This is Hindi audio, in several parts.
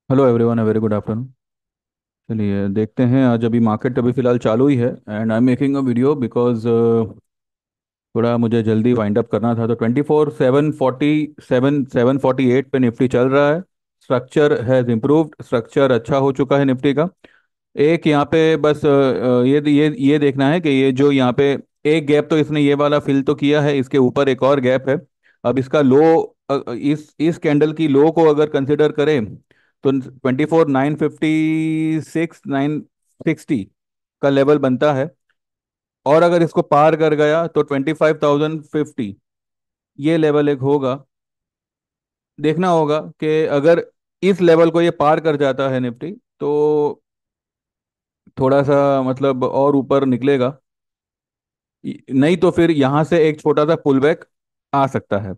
Hello everyone, very good afternoon. चलिए देखते हैं। आज अभी मार्केट अभी फ़िलहाल चालू ही है and I am making a video because थोड़ा मुझे जल्दी वाइंड अप करना था। तो 24/7 47 748 पे निफ्टी चल रहा है। स्ट्रक्चर हैज़ इम्प्रूव्ड, स्ट्रक्चर अच्छा हो चुका है निफ्टी का। एक यहाँ पे बस ये देखना है कि ये जो यहाँ पे एक गैप तो इसने ये वाला फिल तो किया है, इसके ऊपर एक और गैप है। अब इसका लो, इस कैंडल की लो को अगर कंसिडर करें तो 24,956 960 का लेवल बनता है। और अगर इसको पार कर गया तो 25,050 ये लेवल एक होगा। देखना होगा कि अगर इस लेवल को ये पार कर जाता है निफ्टी तो थोड़ा सा मतलब और ऊपर निकलेगा। नहीं तो फिर यहाँ से एक छोटा सा पुल बैक आ सकता है।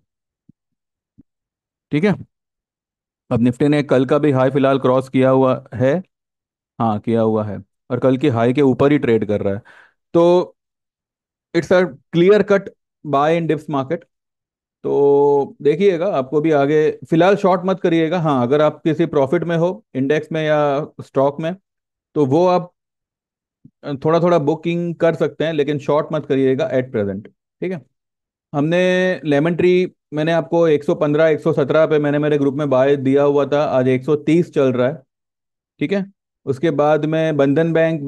ठीक है। अब निफ्टी ने कल का भी हाई फिलहाल क्रॉस किया हुआ है। हाँ, किया हुआ है। और कल की हाई के ऊपर ही ट्रेड कर रहा है। तो it's a clear cut by in dips market. तो देखिएगा, आपको भी आगे फिलहाल शॉर्ट मत करिएगा। हाँ, अगर आप किसी प्रॉफिट में हो इंडेक्स में या स्टॉक में तो वो आप थोड़ा थोड़ा बुकिंग कर सकते हैं, लेकिन शॉर्ट मत करिएगा एट प्रेजेंट। ठीक है। हमने लेमन ट्री, मैंने आपको 115 117 पे मैंने मेरे ग्रुप में बाय दिया हुआ था। आज 130 चल रहा है। ठीक है। उसके बाद में बंधन बैंक,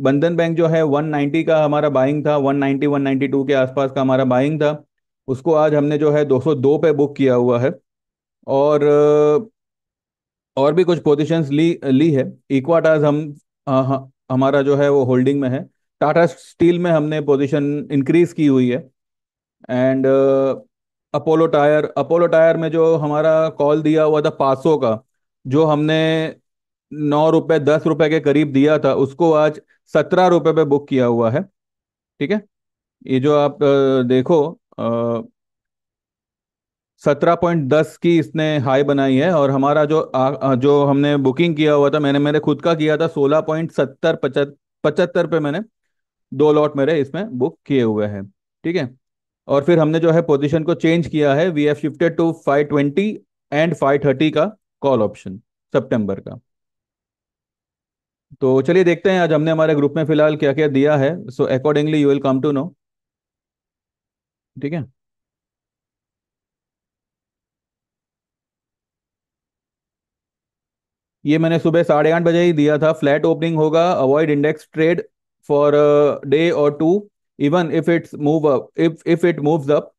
बंधन बैंक जो है 190 का हमारा बाइंग था, 190 192 के आसपास का हमारा बाइंग था। उसको आज हमने जो है 202 पे बुक किया हुआ है। और और भी कुछ पोजीशंस ली ली है। इक्वाटास हम हमारा जो है वो होल्डिंग में है। टाटा स्टील में हमने पोजीशन इंक्रीज की हुई है। एंड अपोलो टायर में जो हमारा कॉल दिया हुआ था 500 का, जो हमने 9 रुपए 10 रुपए के करीब दिया था, उसको आज 17 रुपए पे बुक किया हुआ है। ठीक है। ये जो आप देखो, 17.10 की इसने हाई बनाई है। और हमारा जो हमने बुकिंग किया हुआ था, मैंने मेरे खुद का किया था 16.70 75 पे मैंने 2 लॉट मेरे इसमें बुक किए हुए हैं। ठीक है। और फिर हमने जो है पोजीशन को चेंज किया है, we have shifted to 520 and 530 का कॉल ऑप्शन सितंबर का। तो चलिए देखते हैं आज हमने हमारे ग्रुप में फिलहाल क्या क्या दिया है। So accordingly you will come to know. ठीक है। ये मैंने सुबह 8:30 बजे ही दिया था। फ्लैट ओपनिंग होगा, avoid index trade for day और two. Even if it's move up, if it moves up,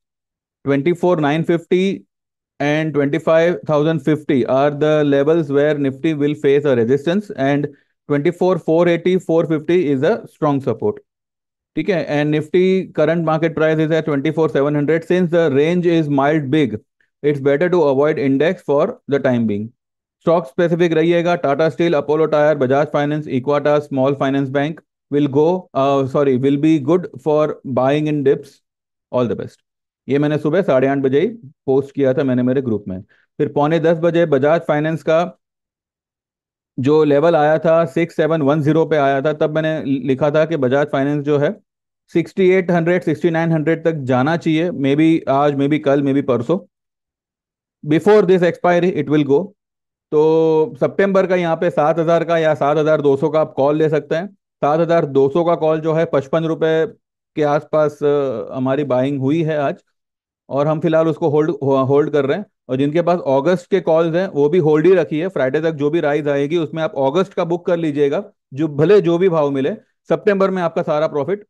24,950 and 25,050 are the levels where Nifty will face a resistance, and 24,480 450 is a strong support. ठीक है। And Nifty current market price is at 24,700। Since the range is mild big, it's better to avoid index for the time being. Stock specific रहिएगा। Tata steel, Apollo tyre, Bajaj finance, Equitas small finance bank will go, sorry, will be good for buying in dips. All the best. ये मैंने सुबह 8:30 बजे ही पोस्ट किया था मैंने मेरे ग्रुप में। फिर पौने 10 बजे बजाज फाइनेंस का जो लेवल आया था 6710 पे आया था, तब मैंने लिखा था कि बजाज फाइनेंस जो है 6800 6900 तक जाना चाहिए। मे बी आज, मे बी कल, मे बी परसों, before this expiry it will go. तो सितंबर का यहाँ पे 7,000 का या 7,200 का आप कॉल ले सकते हैं। 7,200 का कॉल जो है 55 रुपए के आसपास हमारी बाइंग हुई है आज। और हम फिलहाल उसको होल्ड होल्ड कर रहे हैं। और जिनके पास अगस्त के कॉल्स हैं वो भी होल्ड ही रखिए। फ्राइडे तक जो भी राइज आएगी उसमें आप अगस्त का बुक कर लीजिएगा। जो भले जो भी भाव मिले, सितंबर में आपका सारा प्रॉफिट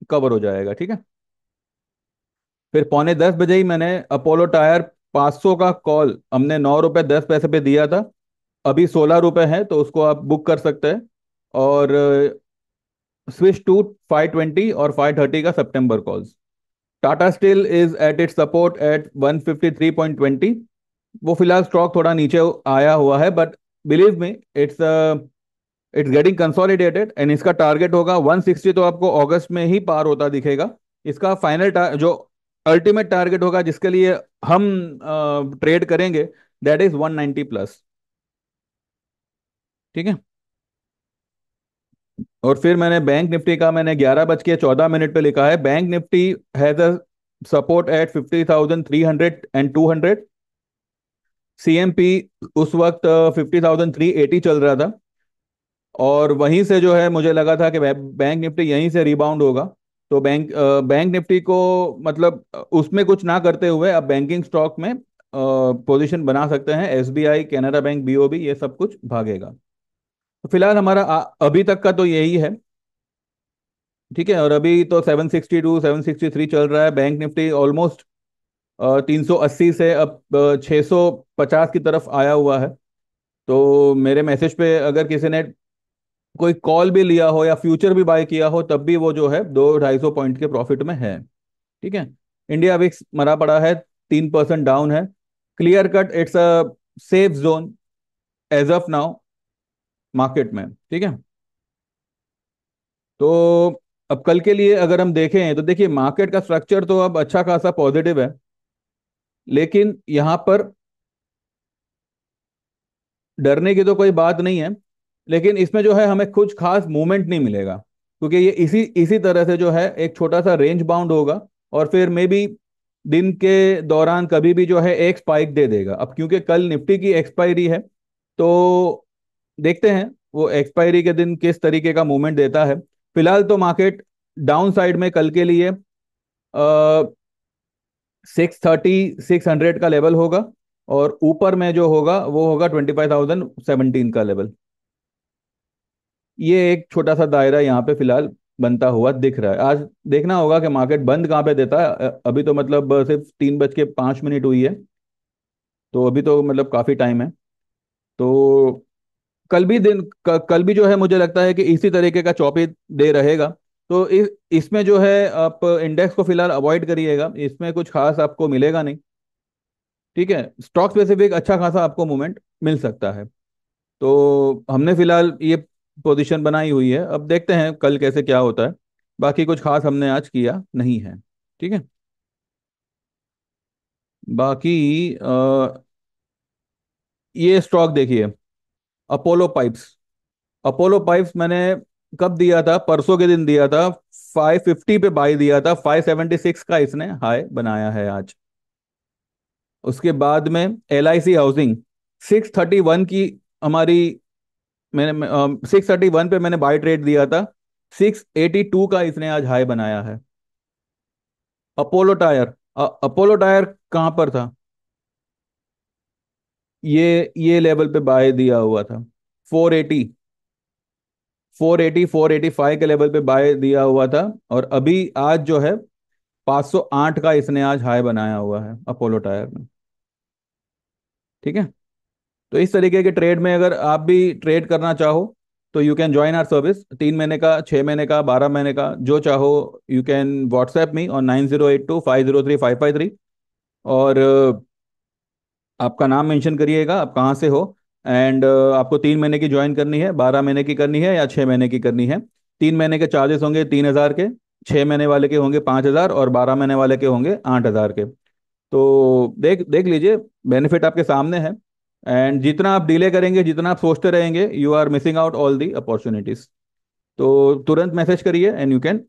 कवर हो जाएगा। ठीक है। फिर पौने 10 बजे ही मैंने अपोलो टायर 500 का कॉल हमने 9 रुपए 10 पैसे पे दिया था। अभी 16 रुपए है, तो उसको आप बुक कर सकते हैं। और स्विच टू 520 और 530 का सितंबर calls. Tata steel is at its support at 153.20। वो फिलहाल स्टॉक थोड़ा नीचे आया हुआ है, but believe me, it's it's getting consolidated and इसका टारगेट होगा 160। तो आपको अगस्त में ही पार होता दिखेगा। इसका फाइनल जो अल्टीमेट टारगेट होगा जिसके लिए हम ट्रेड करेंगे, दैट इज 190 प्लस। ठीक है। और फिर मैंने बैंक निफ्टी का मैंने 11:14 पे लिखा है, bank Nifty has a support at 50,300 and 200। CMP उस वक्त 50,380 चल रहा था, और वहीं से जो है मुझे लगा था कि बैंक निफ्टी यहीं से रिबाउंड होगा। तो बैंक निफ्टी को मतलब उसमें कुछ ना करते हुए अब बैंकिंग स्टॉक में पोजीशन बना सकते हैं। एसबीआई, कैनरा बैंक, बीओबी, ये सब कुछ भागेगा। तो फिलहाल हमारा अभी तक का तो यही है। ठीक है, और अभी तो 762 763 चल रहा है। बैंक निफ्टी ऑलमोस्ट 380 से अब 650 की तरफ आया हुआ है। तो मेरे मैसेज पे अगर किसी ने कोई कॉल भी लिया हो या फ्यूचर भी बाय किया हो, तब भी वो जो है 200-250 पॉइंट के प्रॉफिट में है। ठीक है। इंडिया विक्स मरा पड़ा है, 3% डाउन है। Clear cut it's a safe zone as of now market में। ठीक है। तो अब कल के लिए अगर हम देखें तो देखिए मार्केट का स्ट्रक्चर तो अब अच्छा खासा पॉजिटिव है, लेकिन यहाँ पर डरने की तो कोई बात नहीं है। लेकिन इसमें जो है हमें कुछ खास मूवमेंट नहीं मिलेगा, क्योंकि ये इसी इसी तरह से जो है एक छोटा सा रेंज बाउंड होगा, और फिर मे बी दिन के दौरान कभी भी जो है एक स्पाइक दे देगा। अब क्योंकि कल निफ्टी की एक्सपायरी है, तो देखते हैं वो एक्सपायरी के दिन किस तरीके का मूवमेंट देता है। फिलहाल तो मार्केट डाउन साइड में कल के लिए 630 600 का लेवल होगा, और ऊपर में जो होगा वो होगा 25,017 का लेवल। ये एक छोटा सा दायरा यहाँ पे फिलहाल बनता हुआ दिख रहा है। आज देखना होगा कि मार्केट बंद कहाँ पे देता है। अभी तो मतलब सिर्फ 3:05 हुई है, तो अभी तो मतलब काफी टाइम है। तो कल भी जो है मुझे लगता है कि इसी तरीके का चौपी डे रहेगा। तो इसमें जो है आप इंडेक्स को फिलहाल अवॉइड करिएगा, इसमें कुछ खास आपको मिलेगा नहीं। ठीक है। स्टॉक स्पेसिफिक अच्छा खासा आपको मूवमेंट मिल सकता है। तो हमने फिलहाल ये पोजीशन बनाई हुई है, अब देखते हैं कल कैसे क्या होता है। बाकी कुछ खास हमने आज किया नहीं है। ठीक है। बाकी ये स्टॉक देखिए, अपोलो पाइप्स। अपोलो पाइप्स मैंने कब दिया था? परसों के दिन दिया था। 550 पे बाई दिया था, 576 का इसने हाई बनाया है आज। उसके बाद में एल आई सी हाउसिंग 631 की हमारी, मैंने 631 पे मैंने बाई ट्रेड दिया था। 682 का इसने आज हाई बनाया है। अपोलो टायर कहाँ पर था? ये लेवल पे बाय दिया हुआ था। 480, 485 के लेवल पे बाय दिया हुआ था। और अभी आज जो है 508 का इसने आज हाई बनाया हुआ है अपोलो टायर में। ठीक है। तो इस तरीके के ट्रेड में अगर आप भी ट्रेड करना चाहो, तो you can join our service. 3 महीने का, 6 महीने का, 12 महीने का, जो चाहो you can WhatsApp me on 9082503553। और आपका नाम मेंशन करिएगा, आप कहाँ से हो, एंड आपको 3 महीने की ज्वाइन करनी है, 12 महीने की करनी है, या 6 महीने की करनी है। 3 महीने के चार्जेस होंगे 3,000 के, 6 महीने वाले के होंगे 5,000, और 12 महीने वाले के होंगे 8,000 के। तो देख देख लीजिए, बेनिफिट आपके सामने है। एंड जितना आप डिले करेंगे, जितना आप सोचते रहेंगे, you are missing out all the opportunities. तो तुरंत मैसेज करिए and you can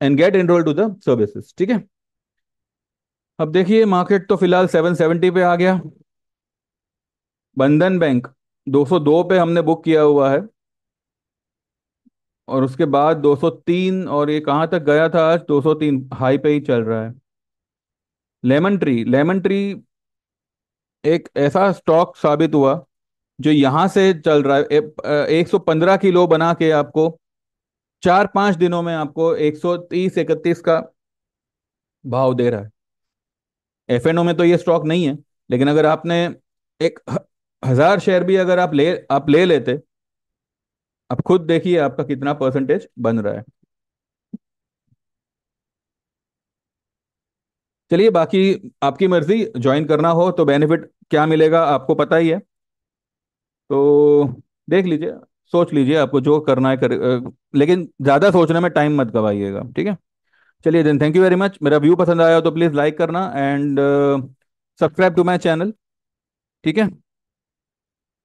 and get enrol to the services. ठीक है। अब देखिए मार्केट तो फिलहाल 770 पे आ गया। बंधन बैंक 202 पे हमने बुक किया हुआ है, और उसके बाद 203, और ये कहाँ तक गया था? आज 203 हाई पे ही चल रहा है। लेमन ट्री एक ऐसा स्टॉक साबित हुआ जो यहाँ से चल रहा है। 115 किलो बना के आपको 4-5 दिनों में आपको 130-131 का भाव दे रहा है। एफएनओ में तो ये स्टॉक नहीं है, लेकिन अगर आपने एक 1,000 शेयर भी अगर आप ले लेते, आप खुद देखिए आपका कितना परसेंटेज बन रहा है। चलिए, बाकी आपकी मर्जी, ज्वाइन करना हो तो बेनिफिट क्या मिलेगा आपको पता ही है। तो देख लीजिए, सोच लीजिए आपको जो करना है लेकिन ज़्यादा सोचने में टाइम मत गवाइएगा। ठीक है। चलिए then, thank you very much. मेरा व्यू पसंद आया हो तो प्लीज़ लाइक करना, and subscribe to my channel. ठीक है।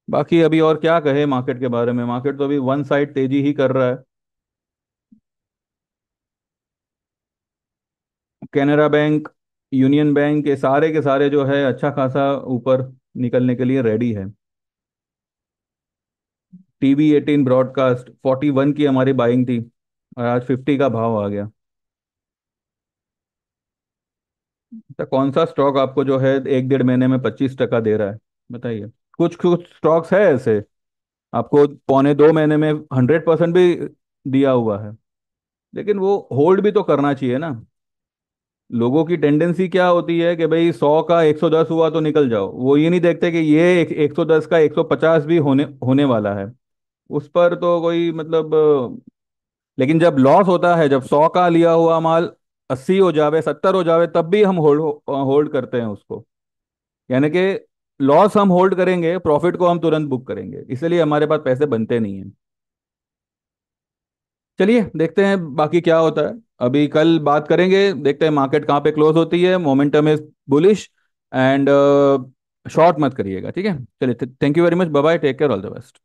बाकी अभी और क्या कहे मार्केट के बारे में? मार्केट तो अभी वन साइड तेजी ही कर रहा है। कैनरा बैंक, यूनियन बैंक, ये सारे के सारे जो है अच्छा खासा ऊपर निकलने के लिए रेडी है। TV 18 ब्रॉडकास्ट 41 की हमारी बाइंग थी, और आज 50 का भाव आ गया। तो कौन सा स्टॉक आपको जो है 1 1.5 महीने में 25% दे रहा है, बताइए। कुछ कुछ स्टॉक्स है ऐसे, आपको पौने 2 महीने में 100% भी दिया हुआ है। लेकिन वो होल्ड भी तो करना चाहिए ना। लोगों की टेंडेंसी क्या होती है कि भाई 100 का 110 हुआ तो निकल जाओ, वो ये नहीं देखते कि ये 110 का 150 भी होने होने वाला है। उस पर तो कोई मतलब लेकिन जब लॉस होता है, जब 100 का लिया हुआ माल 80 हो जावे, 70 हो जावे, तब भी हम होल्ड होल्ड करते हैं उसको। यानी कि लॉस हम होल्ड करेंगे, प्रॉफिट को हम तुरंत बुक करेंगे, इसलिए हमारे पास पैसे बनते नहीं हैं। चलिए देखते हैं बाकी क्या होता है। अभी कल बात करेंगे, देखते हैं मार्केट कहाँ पे क्लोज होती है। Momentum is bullish, and short मत करिएगा, ठीक है। चलिए, thank you very much, bye bye, take care, all the best.